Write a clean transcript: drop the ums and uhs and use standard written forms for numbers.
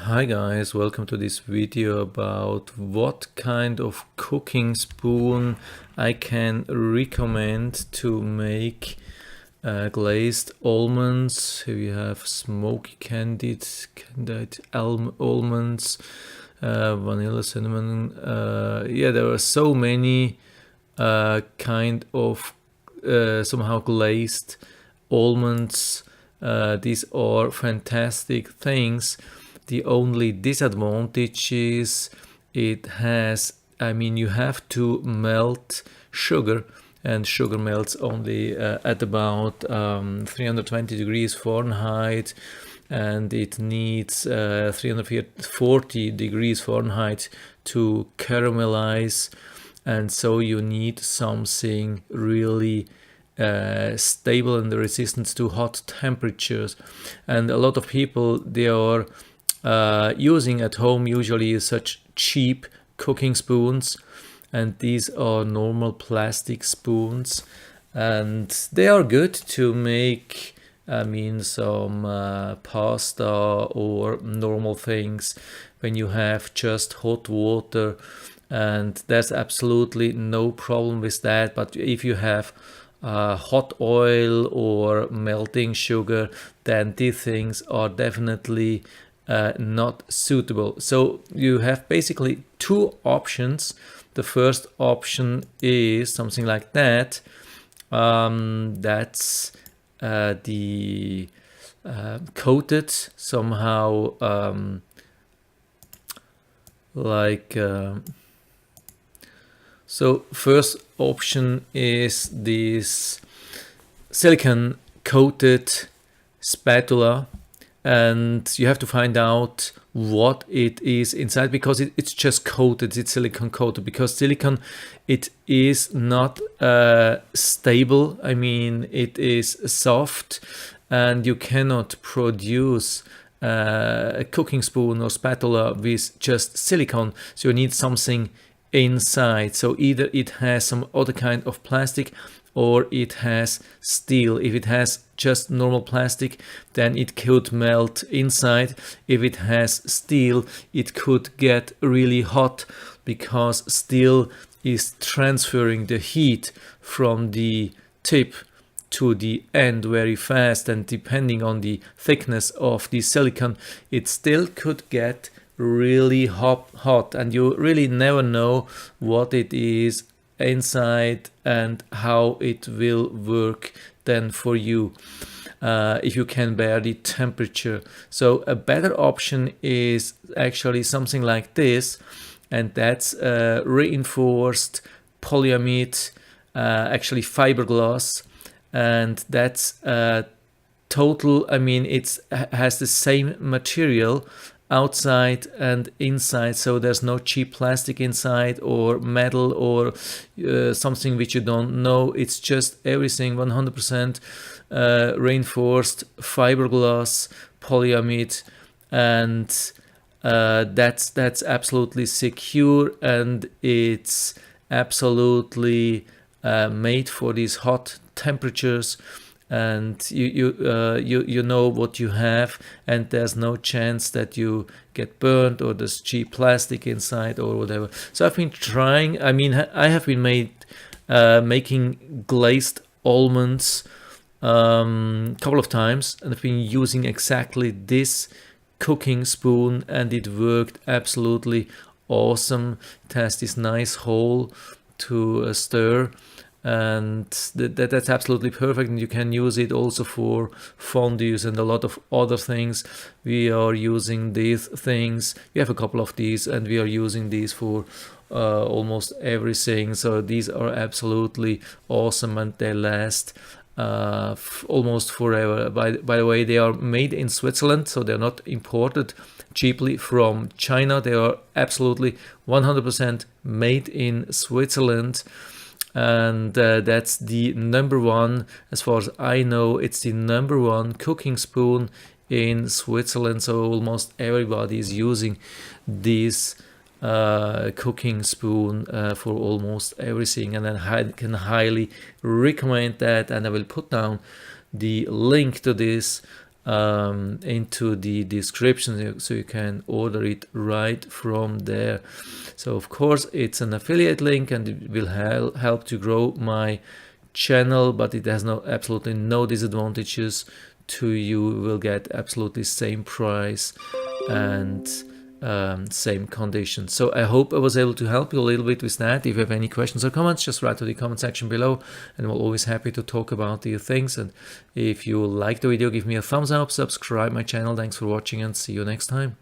Hi guys, welcome to this video about what kind of cooking spoon I can recommend to make glazed almonds. Here we have smoky candied almonds, vanilla, cinnamon. Yeah, there are so many kind of somehow glazed almonds. These are fantastic things. The only disadvantage is you have to melt sugar, and sugar melts only at about 320 degrees Fahrenheit, and it needs 340 degrees Fahrenheit to caramelize, and so you need something really stable and resistant to hot temperatures. And a lot of people, they are using at home usually such cheap cooking spoons, and these are normal plastic spoons, and they are good to make some pasta or normal things when you have just hot water, and there's absolutely no problem with that. But if you have hot oil or melting sugar, then these things are definitely not suitable. So you have basically two options. The first option is something like that. That's the coated somehow so first option is this silicone coated spatula, and you have to find out what it is inside, because it's just coated, it's silicone coated, because silicone, it is not stable. It is soft, and you cannot produce a cooking spoon or spatula with just silicone, so you need something inside. So either it has some other kind of plastic or it has steel. If it has just normal plastic, then it could melt inside. If it has steel, it could get really hot, because steel is transferring the heat from the tip to the end very fast, and depending on the thickness of the silicone, it still could get really hot, and you really never know what it is inside and how it will work then for you, if you can bear the temperature. So a better option is actually something like this, and that's reinforced polyamide, actually fiberglass, and that's total, it has the same material outside and inside, so there's no cheap plastic inside or metal or something which you don't know. It's just everything 100% reinforced fiberglass polyamide, and that's absolutely secure, and it's absolutely made for these hot temperatures, and you know what you have, and there's no chance that you get burnt or there's cheap plastic inside or whatever. So I've been trying, I have been making glazed almonds couple of times, and I've been using exactly this cooking spoon, and it worked absolutely awesome. It has this nice hole to stir, and that's absolutely perfect, and you can use it also for fondues and a lot of other things. We are using these things, we have a couple of these, and we are using these for almost everything. So these are absolutely awesome, and they last almost forever. By the way, they are made in Switzerland, so they're not imported cheaply from China. They are absolutely 100% made in Switzerland, and that's the number one, as far as I know, it's the number one cooking spoon in Switzerland. So almost everybody is using this cooking spoon for almost everything, and I can highly recommend that, and I will put down the link to this into the description so you can order it right from there. So of course it's an affiliate link and it will help to grow my channel, but it has absolutely no disadvantages to you. You will get absolutely same price and same conditions. So I hope I was able to help you a little bit with that. If you have any questions or comments, just write to the comment section below, and we're always happy to talk about these things. And if you like the video, give me a thumbs up, subscribe my channel. Thanks for watching, and see you next time.